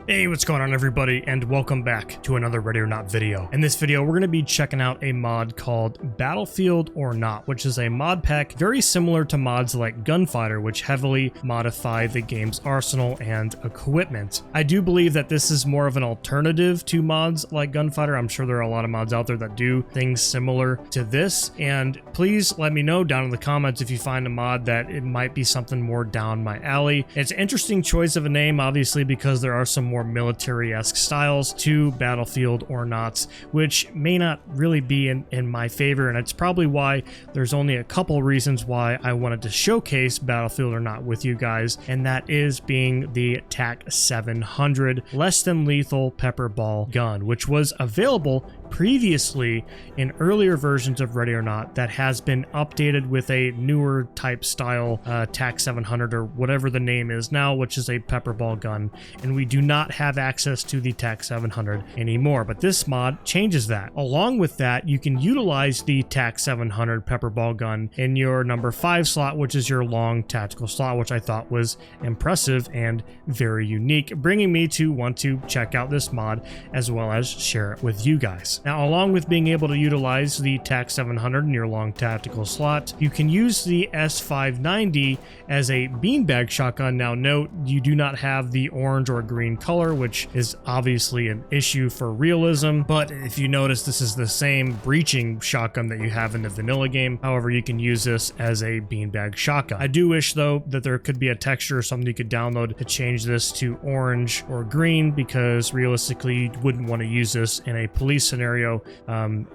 Hey, what's going on everybody, and welcome back to another Ready or Not video. In this video, we're going to be checking out a mod called Battlefield or Not, which is a mod pack very similar to mods like Gunfighter, which heavily modify the game's arsenal and equipment. I do believe that this is more of an alternative to mods like Gunfighter. I'm sure there are a lot of mods out there that do things similar to this, and please let me know down in the comments if you find a mod that it might be something more down my alley. It's an interesting choice of a name, obviously, because there are some more military-esque styles to Battlefield or Not, which may not really be in my favor, and it's probably why there's only a couple reasons why I wanted to showcase Battlefield or Not with you guys, and that is being the TAC 700 less than lethal pepper ball gun, which was available previously in earlier versions of Ready or Not that has been updated with a newer type style TAC 700 or whatever the name is now, which is a pepper ball gun, and we do not have access to the TAC 700 anymore, but this mod changes that. Along with that, you can utilize the TAC 700 pepper ball gun in your number 5 slot, which is your long tactical slot, which I thought was impressive and very unique, bringing me to want to check out this mod as well as share it with you guys. Now, along with being able to utilize the TAC 700 in your long tactical slot, you can use the S590 as a beanbag shotgun. Now note, you do not have the orange or green color, which is obviously an issue for realism, but if you notice, this is the same breaching shotgun that you have in the vanilla game. However, you can use this as a beanbag shotgun. I do wish though that there could be a texture or something you could download to change this to orange or green, because realistically you wouldn't want to use this in a police scenario,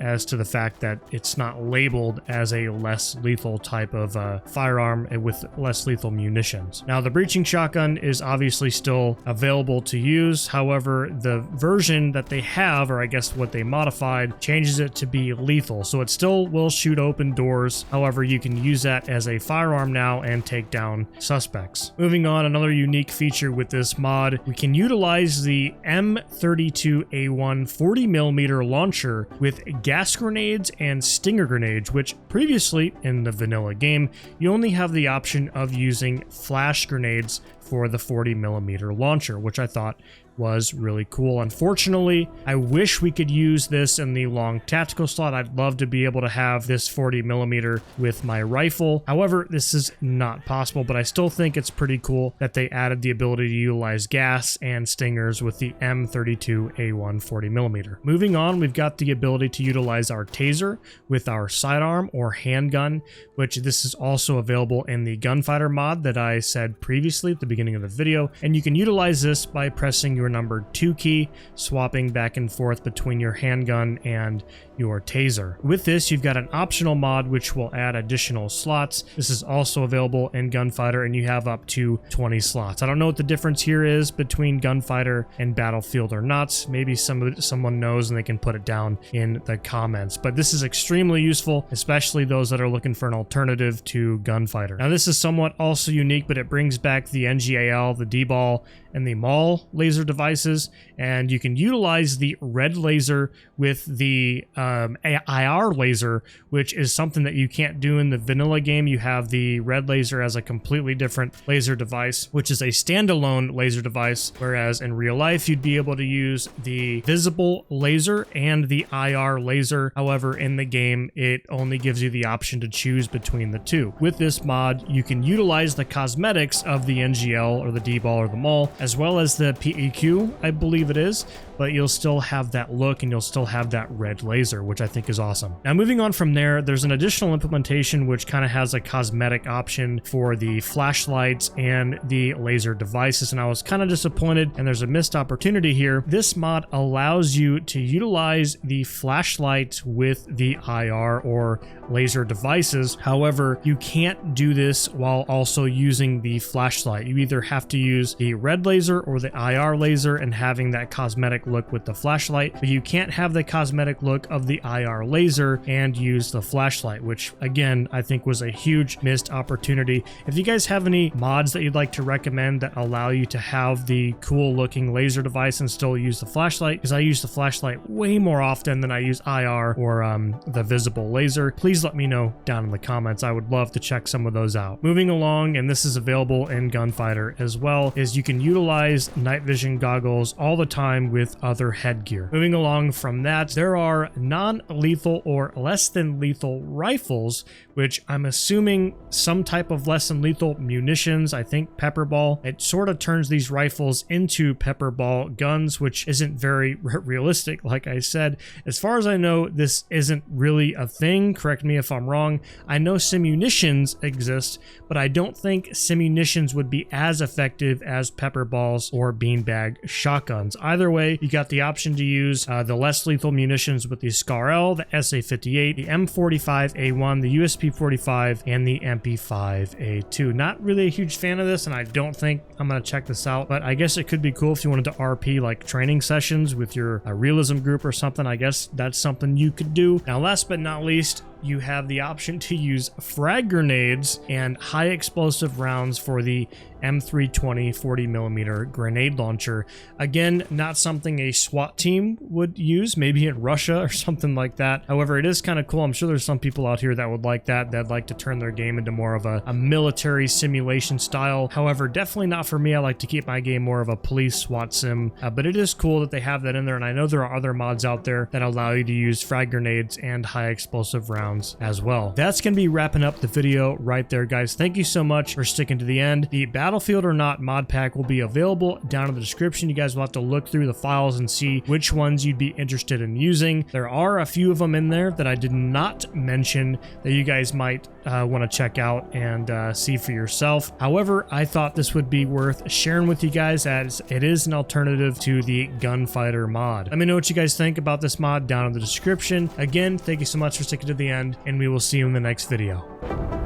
as to the fact that it's not labeled as a less lethal type of firearm with less lethal munitions. Now, the breaching shotgun is obviously still available to use. However, the version that they have, or I guess what they modified, changes it to be lethal, so it still will shoot open doors. However, you can use that as a firearm now and take down suspects. Moving on, another unique feature with this mod, we can utilize the M32A1 40mm launcher with gas grenades and stinger grenades, which previously in the vanilla game you only have the option of using flash grenades for the 40mm launcher, which I thought was really cool. Unfortunately, I wish we could use this in the long tactical slot. I'd love to be able to have this 40mm with my rifle. However, this is not possible, but I still think it's pretty cool that they added the ability to utilize gas and stingers with the M32A1 40mm. Moving on, we've got the ability to utilize our taser with our sidearm or handgun, which this is also available in the Gunfighter mod that I said previously at the beginning of the video, and you can utilize this by pressing your number 2 key, swapping back and forth between your handgun and your taser. With this, you've got an optional mod which will add additional slots. This is also available in Gunfighter, and you have up to 20 slots. I don't know what the difference here is between Gunfighter and Battlefield or Not. Maybe someone knows and they can put it down in the comments, but this is extremely useful, especially those that are looking for an alternative to Gunfighter. Now, this is somewhat also unique, but it brings back the NGAL, the D-ball, and the MAL laser devices, and you can utilize the red laser with the IR laser, which is something that you can't do in the vanilla game. You have the red laser as a completely different laser device, which is a standalone laser device, whereas in real life you'd be able to use the visible laser and the IR laser. However, in the game it only gives you the option to choose between the two. With this mod, you can utilize the cosmetics of the NGL or the D-ball or the MAL, as well as the PEQ, I believe it is, but you'll still have that look and you'll still have that red laser, which I think is awesome. Now, moving on from there, there's an additional implementation which kind of has a cosmetic option for the flashlights and the laser devices, and I was kind of disappointed, and there's a missed opportunity here. This mod allows you to utilize the flashlight with the IR or laser devices. However, you can't do this while also using the flashlight. You either have to use the red laser or the IR laser and having that cosmetic look with the flashlight, but you can't have the cosmetic look of the IR laser and use the flashlight, which again, I think was a huge missed opportunity. If you guys have any mods that you'd like to recommend that allow you to have the cool looking laser device and still use the flashlight, because I use the flashlight way more often than I use IR or the visible laser, please let me know down in the comments. I would love to check some of those out. Moving along, and this is available in Gunfighter as well, is you can utilize night vision goggles all the time with other headgear. Moving along from that, there are non-lethal or less than lethal rifles, which I'm assuming some type of less than lethal munitions. I think pepper ball. It sort of turns these rifles into pepper ball guns, which isn't very realistic. Like I said, as far as I know, this isn't really a thing. Correct me if I'm wrong. I know simunitions exist, but I don't think simunitions would be as effective as pepper balls or beanbag shotguns. Either way, you got the option to use the less lethal munitions with the SCAR-L, the SA-58, the M45A1, the USP-45, and the MP5A2. Not really a huge fan of this, and I don't think I'm going to check this out, but I guess it could be cool if you wanted to RP like training sessions with your realism group or something. I guess that's something you could do. Now, last but not least, you have the option to use frag grenades and high explosive rounds for the M320 40mm grenade launcher. Again, not something a SWAT team would use, maybe in Russia or something like that. However, it is kind of cool. I'm sure there's some people out here that would like that, that'd like to turn their game into more of a military simulation style. However, definitely not for me. I like to keep my game more of a police SWAT sim, but it is cool that they have that in there, and I know there are other mods out there that allow you to use frag grenades and high explosive rounds as well. That's going to be wrapping up the video right there, guys. Thank you so much for sticking to the end. The Battlefield or Not mod pack will be available down in the description. You guys will have to look through the files and see which ones you'd be interested in using. There are a few of them in there that I did not mention that you guys might want to check out and see for yourself. However, I thought this would be worth sharing with you guys as it is an alternative to the Gunfighter mod. Let me know what you guys think about this mod down in the description. Again, thank you so much for sticking to the end, and we will see you in the next video.